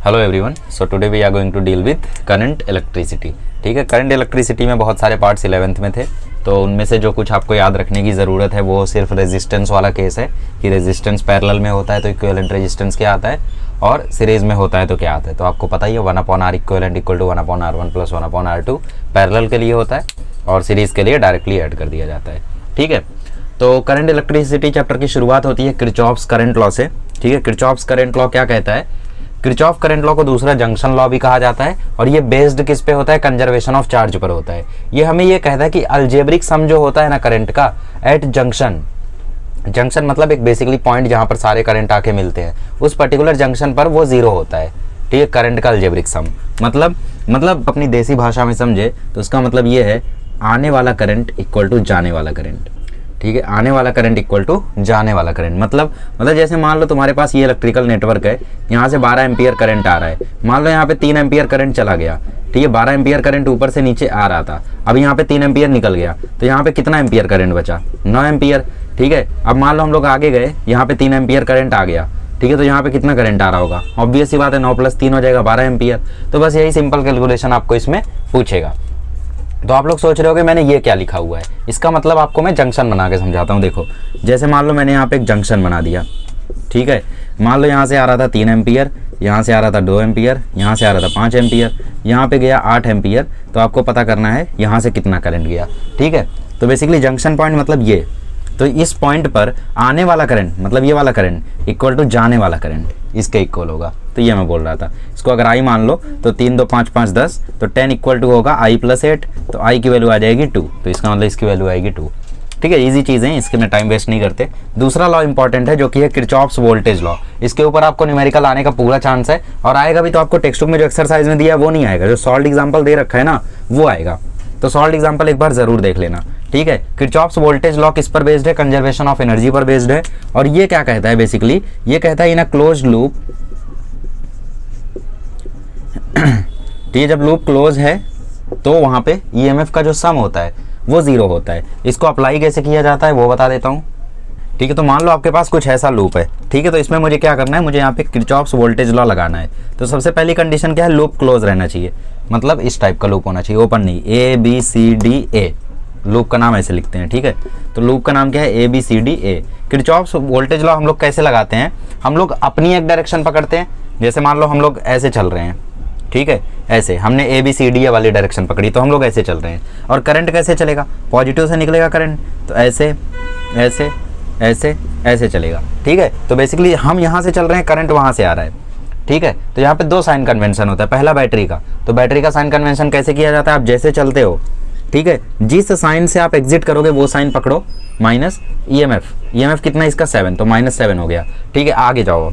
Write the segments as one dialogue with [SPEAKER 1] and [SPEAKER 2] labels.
[SPEAKER 1] Hello everyone, so today we are going to deal with current electricity. ठीक है, current electricity में बहुत सारे पार्ट्स 11th में थे, तो उनमें से जो कुछ आपको याद रखने की ज़रूरत है वो सिर्फ रेजिस्टेंस वाला केस है कि रेजिस्टेंस पैरेलल में होता है तो इक्विवेलेंट रेजिस्टेंस क्या आता है और सीरीज में होता है तो क्या आता है। तो आपको पता ही है 1/R equivalent equal to 1/R1 plus 1/R2 parallel के लिए होता है और सीरीज़ के लिए डायरेक्टली ऐड कर दिया जाता है। ठीक है, तो करंट इलेक्ट्रिसिटी चैप्टर की शुरुआत होती है किरचॉफ्स करंट लॉ से। ठीक है, किरचॉफ्स करंट लॉ क्या कहता है? किरचॉफ करंट लॉ को दूसरा जंक्शन लॉ भी कहा जाता है और ये बेस्ड किस पे होता है? कंजर्वेशन ऑफ चार्ज पर होता है। ये हमें ये कहता है कि अलजेब्रिक सम जो होता है ना करंट का एट जंक्शन, जंक्शन मतलब एक बेसिकली पॉइंट जहां पर सारे करंट आके मिलते हैं, उस पर्टिकुलर जंक्शन पर वो जीरो होता है। ठीक है, करंट का अलजेब्रिक सम मतलब अपनी देसी भाषा में समझे तो उसका मतलब ये है आने वाला करंट इक्वल टू जाने वाला करंट। ठीक है, आने वाला करंट इक्वल टू जाने वाला करंट मतलब जैसे मान लो तुम्हारे पास ये इलेक्ट्रिकल नेटवर्क है, यहाँ से 12 एम्पियर करंट आ रहा है, मान लो यहाँ पे 3 एम्पियर करंट चला गया। ठीक है, 12 एम्पियर करंट ऊपर से नीचे आ रहा था, अब यहाँ पे 3 एम्पियर निकल गया तो यहाँ पे कितना एम्पियर करंट बचा? 9 एम्पियर। ठीक है, अब मान लो हम लोग आगे गए, यहाँ पे 3 एम्पियर करंट आ गया। ठीक है, तो यहाँ पे कितना करंट आ रहा होगा? ऑब्वियस सी बात है 9 + 3 हो जाएगा 12 एम्पियर। तो बस यही सिंपल कैलकुलेशन आपको इसमें पूछेगा। तो आप लोग सोच रहे हो कि मैंने ये क्या लिखा हुआ है, इसका मतलब आपको मैं जंक्शन बना के समझाता हूँ। देखो, जैसे मान लो मैंने यहाँ पे एक जंक्शन बना दिया। ठीक है, मान लो यहाँ से आ रहा था 3 एम्पियर, यहाँ से आ रहा था 2 एम्पियर, यहाँ से आ रहा था 5 एम्पियर, यहाँ पे गया 8 एम्पियर। तो आपको पता करना है यहाँ से कितना करंट गया। ठीक है, तो बेसिकली जंक्शन पॉइंट मतलब ये, तो इस पॉइंट पर आने वाला करंट मतलब ये वाला करंट इक्वल टू जाने वाला करंट इसके इक्वल होगा। तो ये मैं बोल रहा था, इसको अगर आई मान लो तो 3 2 5 5 10, तो 10 इक्वल टू होगा i + 8, तो i की वैल्यू आ जाएगी 2, तो इसका मतलब इसकी वैल्यू आएगी 2। ठीक है, इजी चीज़ें हैं, इसके में टाइम वेस्ट नहीं करते। दूसरा लॉ इंपॉर्टेंट है जो कि है किरचॉफ्स वोल्टेज लॉ। इसके ऊपर आपको न्यूमेरिकल आने का पूरा चांस है और आएगा भी तो आपको टेक्स्ट बुक में जो एक्सरसाइज में दिया है वो नहीं आएगा, जो सॉल्व एग्जाम्पल दे रखा है ना वो आएगा। तो सॉल्व एग्जाम्पल एक बार जरूर देख लेना। ठीक है, किरचॉफ्स वोल्टेज लॉ किस पर बेस्ड है? कंजर्वेशन ऑफ एनर्जी पर बेस्ड है। और ये क्या कहता है? बेसिकली ये कहता है इन अ क्लोज्ड लूप, ठीक है, जब लूप क्लोज है तो वहां पे ईएमएफ का जो सम होता है वो जीरो होता है। इसको अप्लाई कैसे किया जाता है वो बता देता हूं। ठीक है, तो मान लो आपके पास कुछ ऐसा लूप है। ठीक है, तो इसमें मुझे क्या करना है? मुझे यहाँ पे किरचॉफ्स वोल्टेज लॉ लगाना है। तो सबसे पहली कंडीशन क्या है? लूप क्लोज रहना चाहिए, मतलब इस टाइप का लूप होना चाहिए, ओपन नहीं। ABCDA लूप का नाम ऐसे लिखते हैं। ठीक है, तो लूप का नाम क्या है? ABCDA। किरचॉफ्स वोल्टेज लॉ हम लोग कैसे लगाते हैं? हम लोग अपनी एक डायरेक्शन पकड़ते हैं, जैसे मान लो हम लोग ऐसे चल रहे हैं। ठीक है, ऐसे हमने ABCD वाली डायरेक्शन पकड़ी तो हम लोग ऐसे चल रहे हैं। और करंट कैसे चलेगा? पॉजिटिव से निकलेगा करंट, तो ऐसे ऐसे ऐसे ऐसे चलेगा। ठीक है, तो बेसिकली हम यहाँ से चल रहे हैं, करंट वहाँ से आ रहा है। ठीक है, तो यहाँ पे 2 साइन कन्वेंशन होता है। पहला बैटरी का, तो बैटरी का साइन कन्वेंशन कैसे किया जाता है? आप जैसे चलते हो, ठीक है, जिस साइन से आप एग्जिट करोगे वो साइन पकड़ो, माइनस EMF कितना इसका? 7, तो -7 हो गया। ठीक है, आगे जाओ,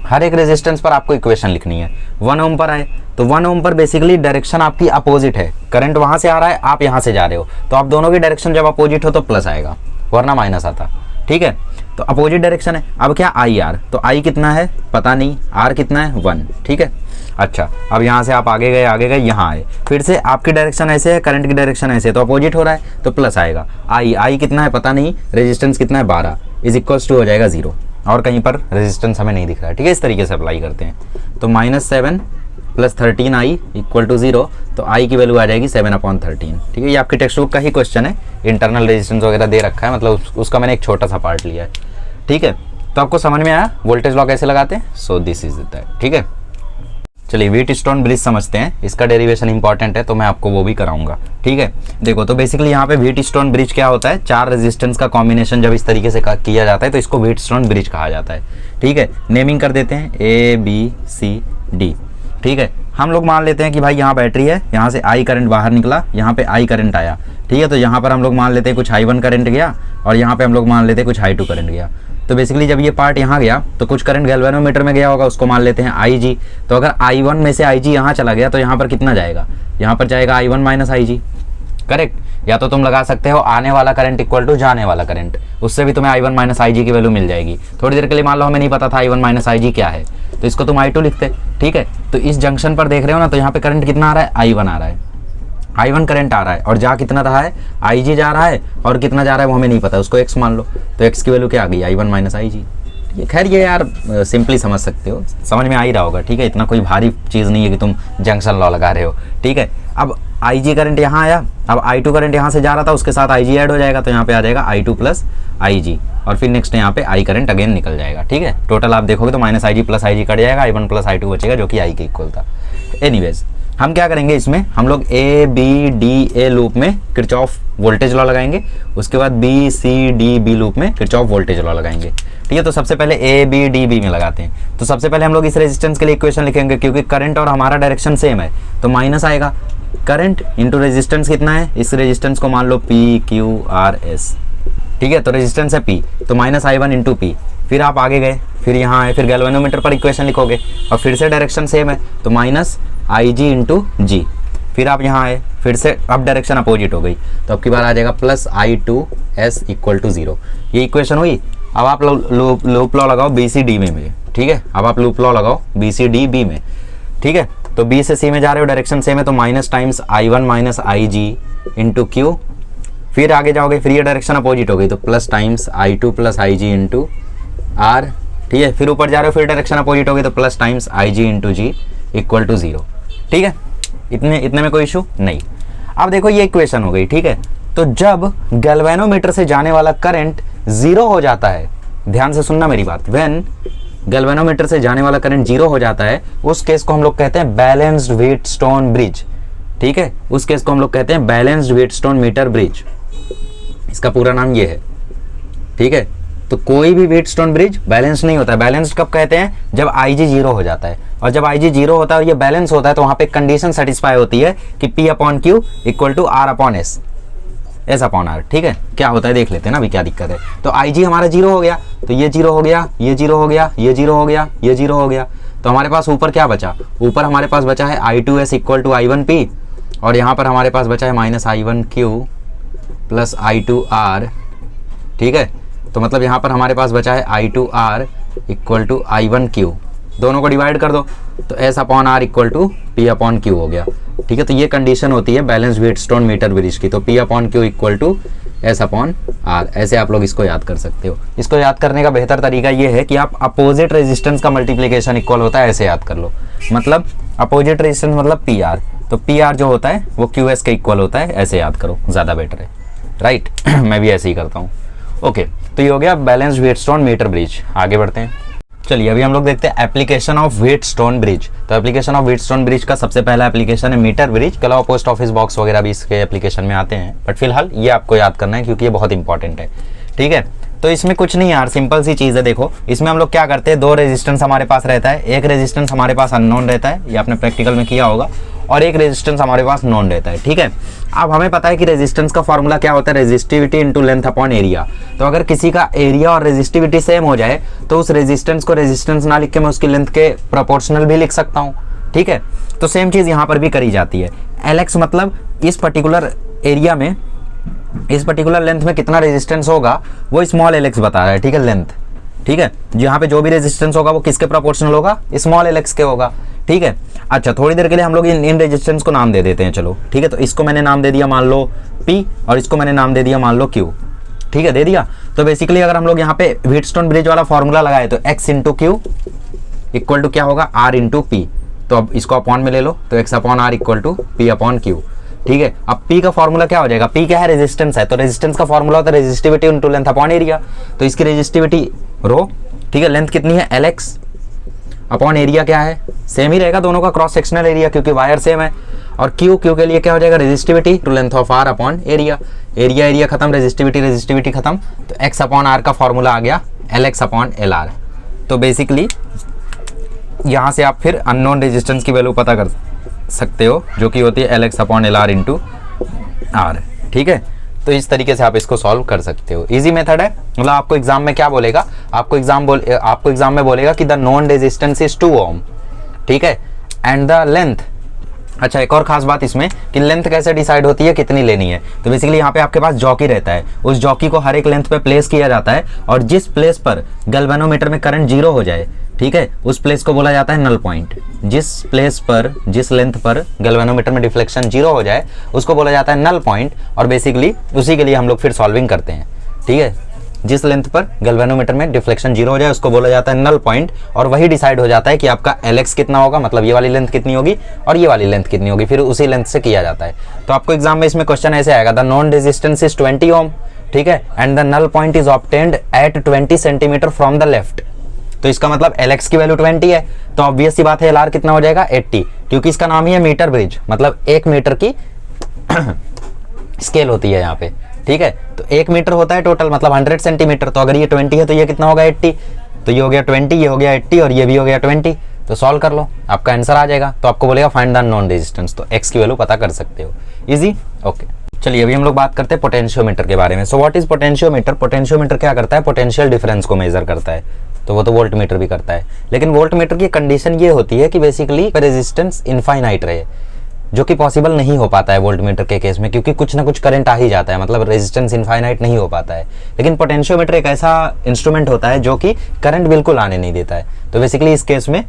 [SPEAKER 1] हर एक रेजिस्टेंस पर आपको इक्वेशन लिखनी है। 1 ओम पर आए तो 1 ओम पर बेसिकली डायरेक्शन आपकी अपोजिट है, करंट वहां से आ रहा है, आप यहां से जा रहे हो, तो आप दोनों की डायरेक्शन जब अपोजिट हो तो प्लस आएगा वरना माइनस आता। ठीक है, तो अपोजिट डायरेक्शन है। अब क्या? IR, तो I कितना है पता नहीं, R कितना है 1। ठीक है, अच्छा, अब यहाँ से आप आगे गए यहाँ आए, फिर से आपकी डायरेक्शन ऐसे है, करंट की डायरेक्शन ऐसे है, तो अपोजिट हो रहा है तो प्लस आएगा। I कितना है पता नहीं, रेजिस्टेंस कितना है 12 इज इक्वल्स टू हो जाएगा 0, और कहीं पर रेजिस्टेंस हमें नहीं दिख रहा है। ठीक है, इस तरीके से अप्लाई करते हैं। तो -7 + 13i इक्वल टू 0, तो i की वैल्यू आ जाएगी 7/13। ठीक है, ये आपकी टेक्स्ट बुक का ही क्वेश्चन है, इंटरनल रेजिस्टेंस वगैरह दे रखा है, मतलब उसका मैंने एक छोटा सा पार्ट लिया है। ठीक है, तो आपको समझ में आया वोल्टेज लॉ कैसे लगाते हैं? So this is that. ठीक है, चलिए व्हीटस्टोन ब्रिज समझते हैं, इसका डेरिवेशन इंपॉर्टेंट है तो मैं आपको वो भी कराऊंगा। ठीक है, देखो, तो बेसिकली यहाँ पे व्हीटस्टोन ब्रिज क्या होता है? 4 रेजिस्टेंस का कॉम्बिनेशन जब इस तरीके से किया जाता है तो इसको व्हीटस्टोन ब्रिज कहा जाता है। ठीक है, नेमिंग कर देते हैं ABCD। ठीक है, हम लोग मान लेते हैं कि भाई यहाँ बैटरी है, यहाँ से I करंट बाहर निकला, यहाँ पे I करंट आया। ठीक है, तो यहाँ पर हम लोग मान लेते हैं कुछ I1 करंट गया और यहाँ पे हम लोग मान लेते हैं कुछ I2 करंट गया। तो बेसिकली जब ये पार्ट यहाँ गया तो कुछ करंट गैल्वेनोमीटर में गया होगा, उसको मान लेते हैं IG। तो अगर I1 में से IG यहाँ चला गया तो यहाँ पर कितना जाएगा? यहाँ पर जाएगा I1 - IG। करेक्ट, या तो तुम लगा सकते हो आने वाला करंट इक्वल टू जाने वाला करंट, उससे भी तुम्हें I1 - IG की वैल्यू मिल जाएगी। थोड़ी देर के लिए मान लो हमें नहीं पता था I1 - IG क्या है, तो इसको तुम I2 लिखते। ठीक है, तो इस जंक्शन पर देख रहे हो ना, तो यहाँ पे करंट कितना आ रहा है? I1 आ रहा है, I1 करंट आ रहा है और जा कितना रहा है? IG जा रहा है, और कितना जा रहा है वो हमें नहीं पता, उसको x मान लो, तो x की वैल्यू क्या आ गई? I1 - IG। खैर ये यार सिंपली समझ सकते हो, समझ में आ ही रहा होगा, ठीक है। इतना कोई भारी चीज़ नहीं है कि तुम जंक्शन लॉ लगा रहे हो, ठीक है। अब IG करंट यहाँ आया, अब I2 करंट यहाँ से जा रहा था, उसके साथ IG ऐड हो जाएगा, तो यहाँ पे आ जाएगा I2 प्लस IG, और फिर नेक्स्ट यहाँ पे I करंट अगेन निकल जाएगा, ठीक है। टोटल आप देखोगे तो minus IG plus IG cut जाएगा, I1 प्लस I2 बचेगा जो कि I के इक्वल था। एनीवेज हम क्या करेंगे इसमें, हम लोग ABDA लूप में किरचॉफ वोल्टेज लॉ लगाएंगे, उसके बाद BCDB लूप में किरचॉफ वोल्टेज लॉ लगाएंगे, ठीक है। तो सबसे पहले ABDB में लगाते हैं। तो सबसे पहले हम लोग इस रेजिस्टेंस के लिए इक्वेशन लिखेंगे, क्योंकि करंट और हमारा डायरेक्शन सेम है, तो माइनस आएगा, करंट इंटू रेजिस्टेंस कितना है, इस रेजिस्टेंस को मान लो PQRS, ठीक है। तो रेजिस्टेंस है P, तो माइनस I1 इंटू P। फिर आप आगे गए, फिर यहाँ आए, फिर गैल्वेनोमीटर पर इक्वेशन लिखोगे, और फिर से डायरेक्शन सेम है, तो माइनस IG इंटू G। फिर आप यहाँ आए, फिर से अब डायरेक्शन अपोजिट हो गई, तो अब की बार आ जाएगा प्लस I2S इक्वल टू 0। ये इक्वेशन हुई। अब आप लूप लॉ लगाओ BCDB में, ठीक है। अब आप लूप लॉ लगाओ BCDB में, ठीक है। तो B से C में जा रहे हो, डायरेक्शन सेम है, तो minus times I1 minus IG into Q। फिर आगे जाओगे, फिर ये डायरेक्शन अपोजिट हो गई, तो plus times I2 plus IG into R, ठीक है। फिर ऊपर जा रहे हो, फिर डायरेक्शन अपोजिट हो गई, तो plus times IG into G equal to 0, ठीक है। इतने में कोई इशू नहीं। अब देखो ये इक्वेशन हो गई, ठीक है। तो जब गैल्वेनोमीटर से जाने वाला करंट 0 हो जाता है, ध्यान से सुनना मेरी बात, व्हेन गैल्वेनोमीटर से जाने वाला करंट 0 हो जाता है, उस केस को हम लोग कहते हैं बैलेंस्ड व्हीटस्टोन ब्रिज, ठीक है। उस केस को हम लोग कहते हैं बैलेंस्ड व्हीटस्टोन मीटर ब्रिज, इसका पूरा नाम ये है, ठीक है। तो कोई भी व्हीटस्टोन ब्रिज बैलेंस नहीं होता है। बैलेंस्ड कब कहते हैं, जब IG 0 हो जाता है, और जब IG 0 होता है और ये बैलेंस होता है, तो वहां पे कंडीशन सेटिस्फाई होती है कि P/Q equal to R/S, S/R, ठीक है। क्या होता है देख लेते हैं ना, अभी क्या दिक्कत है। तो IG हमारा 0 हो गया, तो ये 0 हो गया, ये 0 हो गया, ये 0 हो गया, ये 0 हो गया, तो हमारे पास ऊपर क्या बचा, ऊपर हमारे पास बचा है I2S इक्वल टू I1P, और यहाँ पर हमारे पास बचा है माइनस I1Q प्लस I2R, ठीक है। तो मतलब यहाँ पर हमारे पास बचा है I2R इक्वल टू I1Q, दोनों को डिवाइड कर दो, तो S/R इक्वल टू P/Q हो गया, ठीक है। तो ये कंडीशन होती है बैलेंस व्हीटस्टोन मीटर ब्रिज की, तो P/Q इक्वल टू S/R, ऐसे आप लोग इसको याद कर सकते हो। इसको याद करने का बेहतर तरीका ये है कि आप अपोजिट रेजिस्टेंस का मल्टीप्लिकेशन इक्वल होता है, ऐसे याद कर लो। मतलब अपोजिट रेजिस्टेंस मतलब PR, तो PR जो होता है वो QS के इक्वल होता है, ऐसे याद करो, ज़्यादा बेटर है, राइट। मैं भी ऐसे ही करता हूँ। ओके, तो ये हो गया बैलेंस्ड व्हीटस्टोन मीटर ब्रिज। आगे बढ़ते हैं, चलिए अभी हम लोग देखते हैं एप्लीकेशन ऑफ व्हीटस्टोन ब्रिज। तो एप्लीकेशन ऑफ व्हीटस्टोन ब्रिज का सबसे पहला एप्लीकेशन है मीटर ब्रिज, के अलावा पोस्ट ऑफिस बॉक्स वगैरह भी इसके एप्लीकेशन में आते हैं, बट फिलहाल ये आपको याद करना है क्योंकि ये बहुत इंपॉर्टेंट है, ठीक है। तो इसमें कुछ नहीं यार, सिंपल सी चीज़ है। देखो इसमें हम लोग क्या करते हैं, दो रेजिस्टेंस हमारे पास रहता है, एक रेजिस्टेंस हमारे पास अननोन रहता है, ये आपने प्रैक्टिकल में किया होगा, और एक रेजिस्टेंस हमारे पास नोन रहता है, ठीक है। अब हमें पता है कि रेजिस्टेंस का फॉर्मूला क्या होता है, resistivity into length upon area. तो अगर किसी का एरिया और रेजिस्टिविटी सेम हो जाए तो उस रेजिस्टेंस को रेजिस्टेंस ना लिख के मैं उसकी लेंथ के प्रोपोर्शनल भी लिख सकता हूँ, ठीक है। तो सेम चीज़ यहाँ पर भी करी जाती है। LX मतलब इस पर्टिकुलर एरिया में, इस पर्टिकुलर लेंथ में कितना रेजिस्टेंस होगा वो स्मॉल LX बता रहा है, ठीक है, लेंथ, ठीक है। यहाँ पे जो भी रेजिस्टेंस होगा वो किसके प्रोपोर्शनल होगा, स्मॉल LX के होगा, ठीक है। अच्छा, थोड़ी देर के लिए हम लोग इन रेजिस्टेंस को नाम दे देते हैं, चलो ठीक है। तो इसको मैंने नाम दे दिया मान लो P, और इसको मैंने नाम दे दिया मान लो Q, ठीक है, दे दिया। तो बेसिकली अगर हम लोग यहाँ पे व्हीटस्टोन ब्रिज वाला फॉर्मूला लगाए तो X into Q equal to क्या होगा, R इंटू P। तो अब इसको अपॉन में ले लो, तो X/R इक्वल टू P/Q, ठीक है। अब P का फॉर्मूला क्या हो जाएगा, P क्या है, रेजिस्टेंस है, तो रेजिस्टेंस का फॉर्मूला होता है resistivity into length upon area. तो इसकी रेजिस्टिविटी रो, ठीक है, लेंथ कितनी है LX, अपॉन एरिया क्या है, सेम ही रहेगा दोनों का क्रॉस सेक्शनल एरिया क्योंकि वायर सेम है, और Q के लिए क्या हो जाएगा, resistivity to length of R upon area. Area खत्म, रेजिस्टिविटी खत्म, तो X/R का फॉर्मूला आ गया LX/LR। तो बेसिकली यहाँ से आप फिर अननोन रेजिस्टेंस की वैल्यू पता कर सकते हो जो कि होती है LX/LR इंटू R, ठीक है। तो इस तरीके से आप इसको सॉल्व कर सकते हो, इजी मेथड है। मतलब आपको एग्जाम में क्या बोलेगा, आपको एग्जाम में बोलेगा कि द नोन रेजिस्टेंस इज 2 ओम, ठीक है, एंड द लेंथ। अच्छा, एक और खास बात इसमें कि लेंथ कैसे डिसाइड होती है, कितनी लेनी है। तो बेसिकली यहाँ पे आपके पास जॉकी रहता है, उस जॉकी को हर एक लेंथ पे प्लेस किया जाता है, और जिस प्लेस पर गैल्वेनोमीटर में करंट 0 हो जाए, ठीक है, उस प्लेस को बोला जाता है नल पॉइंट। जिस प्लेस पर, जिस लेंथ पर गैल्वेनोमीटर में डिफ्लेक्शन 0 हो जाए उसको बोला जाता है नल पॉइंट, और बेसिकली उसी के लिए हम लोग फिर सॉल्विंग करते हैं, ठीक है। जिस लेंथ पर गैल्वेनोमीटर में डिफ्लेक्शन 0 हो जाए उसको बोला जाता है नल पॉइंट, और वही डिसाइड हो जाता है कि आपका Lx कितना होगा, मतलब ये वाली लेंथ कितनी होगी और ये वाली लेंथ कितनी होगी, फिर उसी लेंथ से किया जाता है। तो आपको एग्जाम में इसमें क्वेश्चन ऐसे आएगा, the known resistance is 20 ohm, ठीक है, and the null point is obtained at 20 centimetre from the left. तो इसका मतलब Lx की वैल्यू 20 है, तो ऑब्वियस सी बात है Lr कितना हो जाएगा 80, क्योंकि इसका नाम ही है मीटर ब्रिज, मतलब 1 मीटर की स्केल होती है यहाँ पे, ठीक है। तो 1 मीटर होता है टोटल, मतलब 100 सेंटीमीटर, तो अगर ये 20 है तो ये कितना होगा 80, तो ये हो गया 20, ये हो गया 80 और ये भी हो गया 20। तो सॉल्व कर लो, आपका आंसर आ जाएगा। तो आपको बोलेगा फाइंड द नॉन रेजिस्टेंस, तो x की वैल्यू पता कर सकते हो, इजी। ओके, चलिए अभी हम लोग बात करते हैं पोटेंशियोमीटर के बारे में। So what is potentiometer? Potentiometer क्या करता है? पोटेंशियल डिफरेंस को मेजर करता है, तो वो तो वोल्ट मीटर भी करता है, लेकिन वोल्ट मीटर की कंडीशन ये होती है कि बेसिकली रेजिस्टेंस इनफाइनाइट रहे, जो कि पॉसिबल नहीं हो पाता है वोल्ट मीटर के केस में, क्योंकि कुछ ना कुछ करंट आ ही जाता है, मतलब रेजिस्टेंस इनफाइनाइट नहीं हो पाता है। लेकिन पोटेंशियोमीटर एक ऐसा इंस्ट्रूमेंट होता है जो कि करंट बिल्कुल आने नहीं देता है, तो बेसिकली इस केस में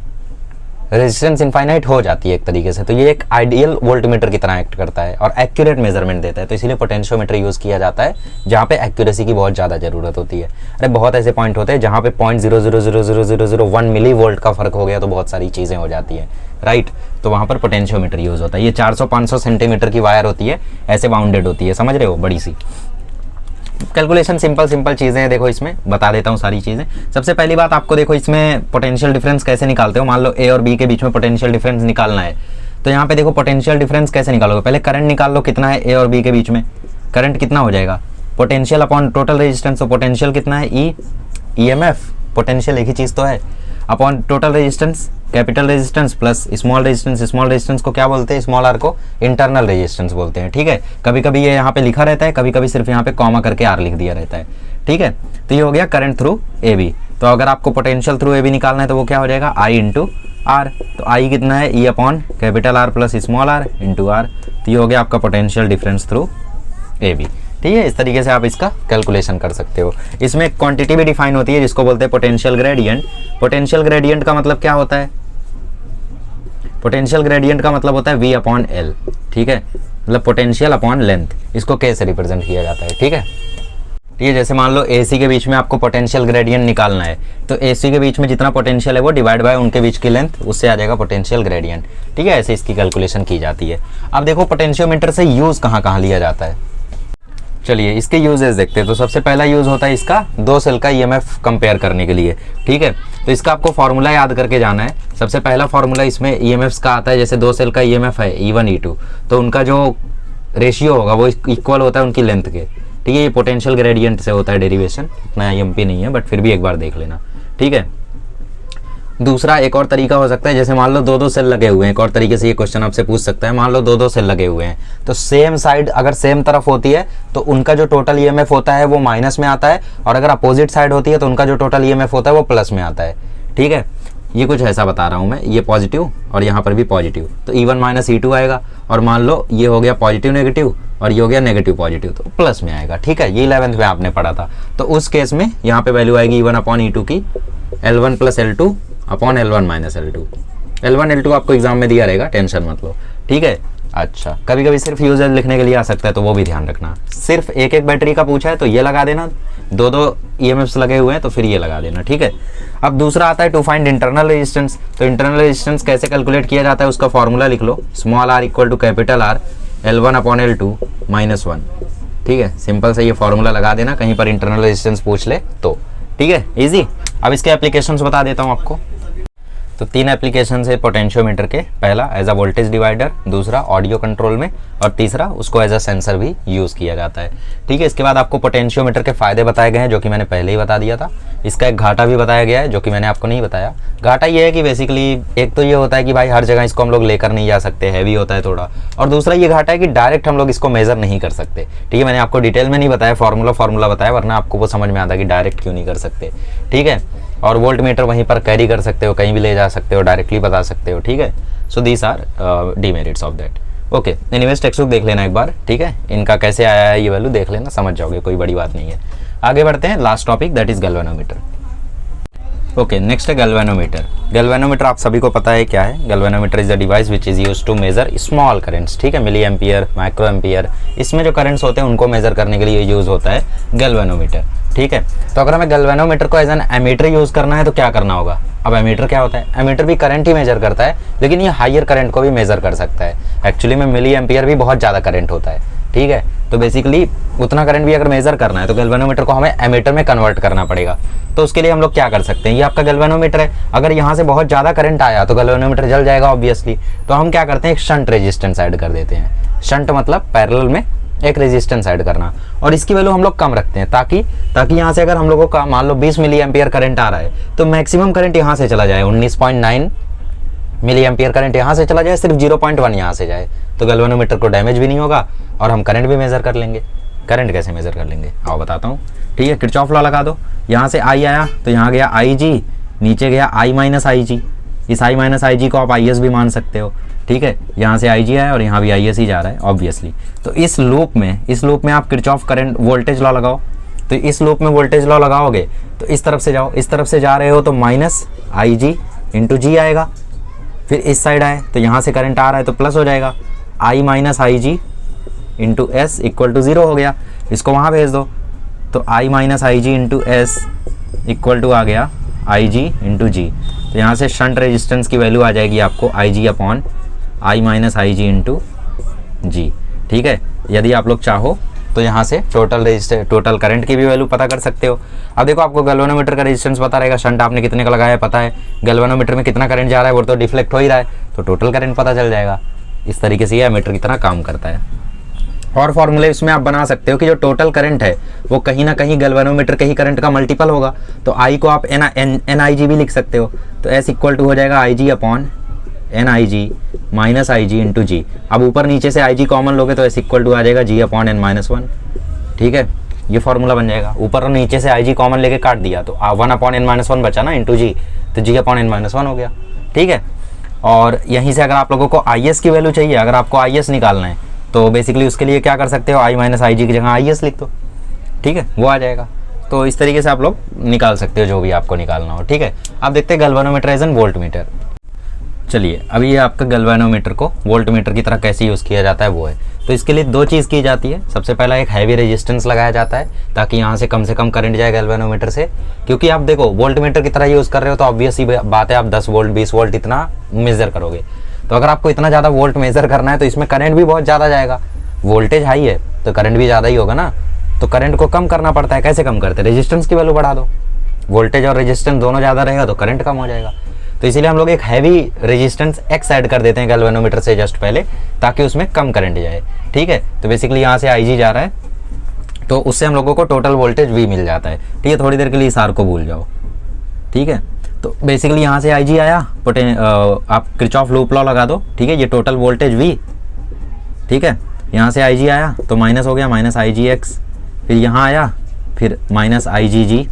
[SPEAKER 1] रेजिस्टेंस इनफाइनाइट हो जाती है एक तरीके से। तो ये एक आइडियल वोल्ट मीटर की तरह एक्ट करता है और एक्यूरेट मेजरमेंट देता है, तो इसीलिए पोटेंशियोमीटर यूज किया जाता है जहाँ पे एक्यूरेसी की बहुत ज़्यादा जरूरत होती है। अरे बहुत ऐसे पॉइंट होते हैं जहाँ पे 0.00000001 मिली वोल्ट का फर्क हो गया तो बहुत सारी चीज़ें हो जाती हैं, राइट। तो वहाँ पर पोटेंशियोमीटर यूज होता है। ये 400-500 सेंटीमीटर की वायर होती है, ऐसे बाउंडेड होती है, समझ रहे हो, बड़ी सी। कैलकुलेशन सिंपल चीज़ें हैं, देखो इसमें बता देता हूँ सारी चीज़ें। सबसे पहली बात आपको देखो इसमें पोटेंशियल डिफरेंस कैसे निकालते हो। मान लो ए और बी के बीच में पोटेंशियल डिफरेंस निकालना है, तो यहाँ पे देखो पोटेंशियल डिफरेंस कैसे निकालोगे, पहले करंट निकाल लो कितना है ए और बी के बीच में। करंट कितना हो जाएगा, पोटेंशियल अपॉन टोटल रेजिस्टेंस, तो पोटेंशियल कितना है ई, ईएमएफ, पोटेंशियल एक ही चीज़ तो है, upon total resistance capital resistance plus small resistance. Small resistance को क्या बोलते हैं, स्मॉल आर को इंटरनल रेजिस्टेंस बोलते हैं, ठीक है। कभी कभी ये यहाँ पे लिखा रहता है, कभी कभी सिर्फ यहाँ पे कॉमा करके आर लिख दिया रहता है, ठीक है। तो ये हो गया करंट थ्रू ए बी। तो अगर आपको पोटेंशियल थ्रू ए बी निकालना है तो वो क्या हो जाएगा, आई इंटू आर। तो आई कितना है, E upon capital R plus small R into R. तो ये हो गया आपका potential difference through A B, ठीक है। इस तरीके से आप इसका कैलकुलेशन कर सकते हो। इसमें क्वांटिटी भी डिफाइन होती है जिसको बोलते हैं पोटेंशियल ग्रेडियंट। पोटेंशियल ग्रेडियंट का मतलब क्या होता है, पोटेंशियल ग्रेडियंट का मतलब होता है V अपॉन एल, ठीक है, मतलब पोटेंशियल अपॉन लेंथ, इसको K से रिप्रेजेंट किया जाता है, ठीक है। ठीक है, जैसे मान लो AC के बीच में आपको पोटेंशियल ग्रेडियंट निकालना है, तो AC के बीच में जितना पोटेंशियल है वो डिवाइड बाय उनके बीच की लेंथ, उससे आ जाएगा पोटेंशियल ग्रेडियंट, ठीक है। ऐसे इसकी कैलकुलेशन की जाती है। अब देखो पोटेंशियोमीटर से यूज कहाँ कहाँ लिया जाता है, चलिए इसके यूजेस देखते हैं। तो सबसे पहला यूज होता है इसका 2 सेल का ईएमएफ कंपेयर करने के लिए, ठीक है। तो इसका आपको फार्मूला याद करके जाना है। सबसे पहला फार्मूला इसमें ईएमएफ्स का आता है, जैसे 2 सेल का ईएमएफ है E1 E2, तो उनका जो रेशियो होगा वो इक्वल होता है उनकी लेंथ के, ठीक है। ये पोटेंशियल ग्रेडियंट से होता है डेरिवेशन, इतना IMP नहीं है बट फिर भी एक बार देख लेना, ठीक है। दूसरा एक और तरीका हो सकता है, जैसे मान लो 2-2 सेल लगे हुए हैं, एक और तरीके से ये क्वेश्चन आपसे पूछ सकता है। मान लो 2-2 सेल लगे हुए हैं, तो सेम साइड अगर सेम तरफ होती है तो उनका जो टोटल ईएमएफ होता है वो माइनस में आता है, और अगर अपोजिट साइड होती है तो उनका जो टोटल ईएमएफ होता है वो प्लस में आता है, ठीक है। ये कुछ ऐसा बता रहा हूँ मैं, ये पॉजिटिव और यहाँ पर भी पॉजिटिव, तो E1 माइनस E2 आएगा, और मान लो ये हो गया पॉजिटिव नेगेटिव और ये हो गया नेगेटिव पॉजिटिव, तो प्लस में आएगा, ठीक है। ये 11th में आपने पढ़ा था। तो उस केस में यहाँ पे वैल्यू आएगी E1 अपॉन E2 की L1 plus L2 upon L1 minus L2। L1 L2 आपको एग्जाम में दिया रहेगा, टेंशन मत लो, ठीक है। अच्छा, कभी कभी सिर्फ यूजर लिखने के लिए आ सकता है, तो वो भी ध्यान रखना। सिर्फ एक एक बैटरी का पूछा है तो ये लगा देना, 2-2 ईएमएफ्स लगे हुए हैं तो फिर ये लगा देना, ठीक है। अब दूसरा आता है टू फाइंड इंटरनल रेजिस्टेंस। तो इंटरनल रेजिस्टेंस कैसे कैलकुलेट किया जाता है, उसका फॉर्मूला लिख लो, small r equal to capital R L1 upon L2 minus 1, ठीक है। सिंपल से ये फॉर्मूला लगा देना, कहीं पर इंटरनल रेजिस्टेंस पूछ ले तो, ठीक है, इजी। अब इसके एप्लीकेशंस बता देता हूँ आपको। तो 3 एप्लीकेशन है पोटेंशियोमीटर के, पहला एज अ वोल्टेज डिवाइडर, दूसरा ऑडियो कंट्रोल में, और तीसरा उसको एज अ सेंसर भी यूज़ किया जाता है, ठीक है। इसके बाद आपको पोटेंशियोमीटर के फायदे बताए गए हैं जो कि मैंने पहले ही बता दिया था। इसका एक घाटा भी बताया गया है जो कि मैंने आपको नहीं बताया। घाटा ये है कि बेसिकली एक तो ये होता है कि भाई हर जगह इसको हम लोग लेकर नहीं जा सकते, हैवी होता है थोड़ा, और दूसरा ये घाटा है कि डायरेक्ट हम लोग इसको मेजर नहीं कर सकते, ठीक है। मैंने आपको डिटेल में नहीं बताया, फार्मूला बताया, वरना आपको वो समझ में आता कि डायरेक्ट क्यों नहीं कर सकते, ठीक है। और वोल्ट मीटर वहीं पर कैरी कर सकते हो, कहीं भी ले जा सकते हो, डायरेक्टली बता सकते हो, ठीक है। So these are demerits of that. Okay, anyways textbook देख लेना एक बार, ठीक है। इनका कैसे आया है ये वैल्यू देख लेना, समझ जाओगे, कोई बड़ी बात नहीं है। आगे बढ़ते हैं, last topic that is galvanometer. Okay, next है गैल्वेनोमीटर। गैल्वेनोमीटर आप सभी को पता है क्या है। Galvanometer is the device which is used to measure small currents, ठीक है, मिली एम्पियर, माइक्रो एम्पियर, इसमें जो करंट्स होते हैं उनको मेजर करने के लिए यूज होता है गैल्वेनोमीटर। ठीक है। तो अगर हमें गैल्वेनोमीटर को एज एन एमीटर यूज़ करना है तो क्या करना होगा। अब एमीटर क्या होता है, एमीटर भी करंट ही मेजर करता है, लेकिन ये हायर करंट को भी मेजर कर सकता है। एक्चुअली में मिली एम्पियर भी बहुत ज़्यादा करंट होता है, ठीक है। तो बेसिकली उतना करंट भी अगर मेजर करना है तो गैल्वेनोमीटर को हमें एमीटर में कन्वर्ट करना पड़ेगा। तो उसके लिए हम लोग क्या कर सकते हैं, ये आपका गैल्वेनोमीटर है, अगर यहाँ से बहुत ज़्यादा करंट आया तो गैल्वेनोमीटर जल जाएगा ऑब्वियसली। तो हम क्या करते हैं, एक शंट रेजिस्टेंस ऐड कर देते हैं। शंट मतलब पैरेलल में एक रेजिस्टेंस ऐड करना, और इसकी वैल्यू हम लोग कम रखते हैं ताकि यहाँ से अगर हम लोगों का मान लो 20 मिली एम्पियर करंट आ रहा है तो मैक्सिमम करंट यहाँ से चला जाए, 19.9 मिली एम्पियर करंट यहाँ से चला जाए, सिर्फ 0.1 यहाँ से जाए, तो गैल्वेनोमीटर को डैमेज भी नहीं होगा और हम करंट भी मेजर कर लेंगे। करंट कैसे मेजर कर लेंगे आओ बताता हूँ, ठीक है। किरचॉफ लॉ लगा दो, यहाँ से आई आया तो यहाँ गया आई जी, नीचे गया आई माइनस आई जी। इस आई माइनस आई जी को आप आई एस भी मान सकते हो, ठीक है। यहाँ से आई जी आया और यहाँ भी आई एस ही जा रहा है ऑब्वियसली। तो इस लूप में आप किरचॉफ करंट वोल्टेज लॉ लगाओ। तो इस लूप में वोल्टेज लॉ लगाओगे तो इस तरफ से जाओ, इस तरफ से जा रहे हो तो माइनस आई जी इंटू जी आएगा। फिर इस साइड आए तो यहाँ से करंट आ रहा है तो प्लस हो जाएगा, I minus I G into S equal to 0 हो गया। इसको वहाँ भेज दो तो I minus I G into S equal to आ गया आई जी इंटू जी। तो यहाँ से शंट रेजिस्टेंस की वैल्यू आ जाएगी आपको I G upon I minus I G into G, ठीक है। यदि आप लोग चाहो तो यहाँ से टोटल करंट की भी वैल्यू पता कर सकते हो। अब देखो आपको गैल्वेनोमीटर का रेजिस्टेंस पता रहेगा, शंट आपने कितने का लगाया है पता है, गैल्वेनोमीटर में कितना करंट जा रहा है वो तो डिफ्लेक्ट हो ही रहा है, तो टोटल करंट पता चल जाएगा। इस तरीके से ये एमीटर की तरह काम करता है। और फॉर्मूले इसमें आप बना सकते हो कि जो टोटल करंट है वो कहीं ना कहीं गैल्वेनोमीटर के ही करंट का मल्टीपल होगा। तो आई को आप एन आई जी भी लिख सकते हो, तो एस इक्वल टू हो जाएगा आई G upon N I G minus I G into जी। अब ऊपर नीचे से आई जी कॉमन लोगे तो एस इक्वल टू आ जाएगा जी अपॉन एन माइनस 1, ठीक है। ये फॉर्मूला बन जाएगा। ऊपर और नीचे से आई जी कॉमन लेके काट दिया तो 1 अपॉन एन माइनस 1 बचा ना इंटू जी, तो जी अपॉन एन माइनस 1 हो गया, ठीक है। और यहीं से अगर आप लोगों को आई एस की वैल्यू चाहिए, अगर आपको आई एस निकालना है तो बेसिकली उसके लिए क्या कर सकते हो, आई माइनस आई जी की जगह आई एस लिख दो, ठीक है, वो आ जाएगा। तो इस तरीके से आप लोग निकाल सकते हो जो भी आपको निकालना हो, ठीक है। अब देखते हैं galvanometer as an voltmeter. चलिए अब ये आपका गैल्वेनोमीटर को वोल्ट मीटर की तरह कैसे यूज़ किया जाता है वो है। तो इसके लिए दो चीज़ की जाती है। सबसे पहला एक हैवी रेजिस्टेंस लगाया जाता है ताकि यहाँ से कम करंट जाए गैल्वेनोमीटर से, क्योंकि आप देखो वोल्ट मीटर की तरह यूज़ कर रहे हो तो ऑब्वियस ही बात है आप 10 वोल्ट 20 वोल्ट इतना मेजर करोगे। तो अगर आपको इतना ज़्यादा वोल्ट मेजर करना है तो इसमें करंट भी बहुत ज़्यादा जाएगा, वोल्टेज हाई है तो करंट भी ज़्यादा ही होगा ना। तो करंट को कम करना पड़ता है, कैसे कम करते हैं, रेजिस्टेंस की वैल्यू बढ़ा दो। वोल्टेज और रेजिस्टेंस दोनों ज़्यादा रहेगा तो करंट कम हो जाएगा। तो इसीलिए हम लोग एक हैवी रेजिस्टेंस एक्स ऐड कर देते हैं गैल्वेनोमीटर से जस्ट पहले, ताकि उसमें कम करंट जाए, ठीक है। तो बेसिकली यहाँ से आई जी जा रहा है तो उससे हम लोगों को टोटल वोल्टेज वी मिल जाता है, ठीक है। थोड़ी देर के लिए इस आर को भूल जाओ, ठीक है। तो बेसिकली यहाँ से आई जी आया, आप किरचॉफ लूप लॉ लगा दो, ठीक है। ये टोटल वोल्टेज वी, ठीक है। यहाँ से आई जी आया तो माइनस हो गया माइनस आई जी एक्स, फिर यहाँ आया फिर minus I G G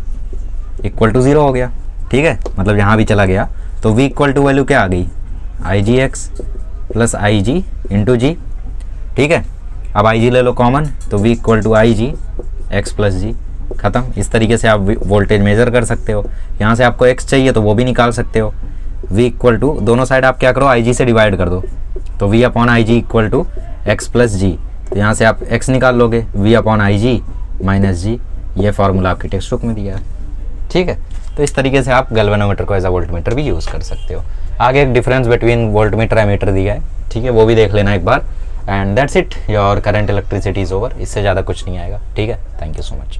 [SPEAKER 1] equal to 0 हो गया, ठीक है। मतलब यहाँ भी चला गया तो v इक्वल टू वैल्यू क्या आ गई, I G x plus I G into G, ठीक है। अब आई जी ले लो कॉमन तो v equal to I G x plus G, ख़त्म। इस तरीके से आप वोल्टेज मेजर कर सकते हो। यहाँ से आपको x चाहिए तो वो भी निकाल सकते हो। v इक्वल टू दोनों साइड आप क्या करो आई जी से डिवाइड कर दो तो v upon I G equal to x plus G. तो यहाँ से आप x निकाल लोगे, v upon I G minus G. ये फार्मूला आपकी टेक्स्ट बुक में दिया है, ठीक है। तो इस तरीके से आप गैल्वेनोमीटर को एज अ वोल्ट मीटर भी यूज़ कर सकते हो। आगे एक difference between voltmeter ammeter दिया है, ठीक है, वो भी देख लेना एक बार। And that's it, your current electricity is over. इससे ज़्यादा कुछ नहीं आएगा, ठीक है। Thank you so much.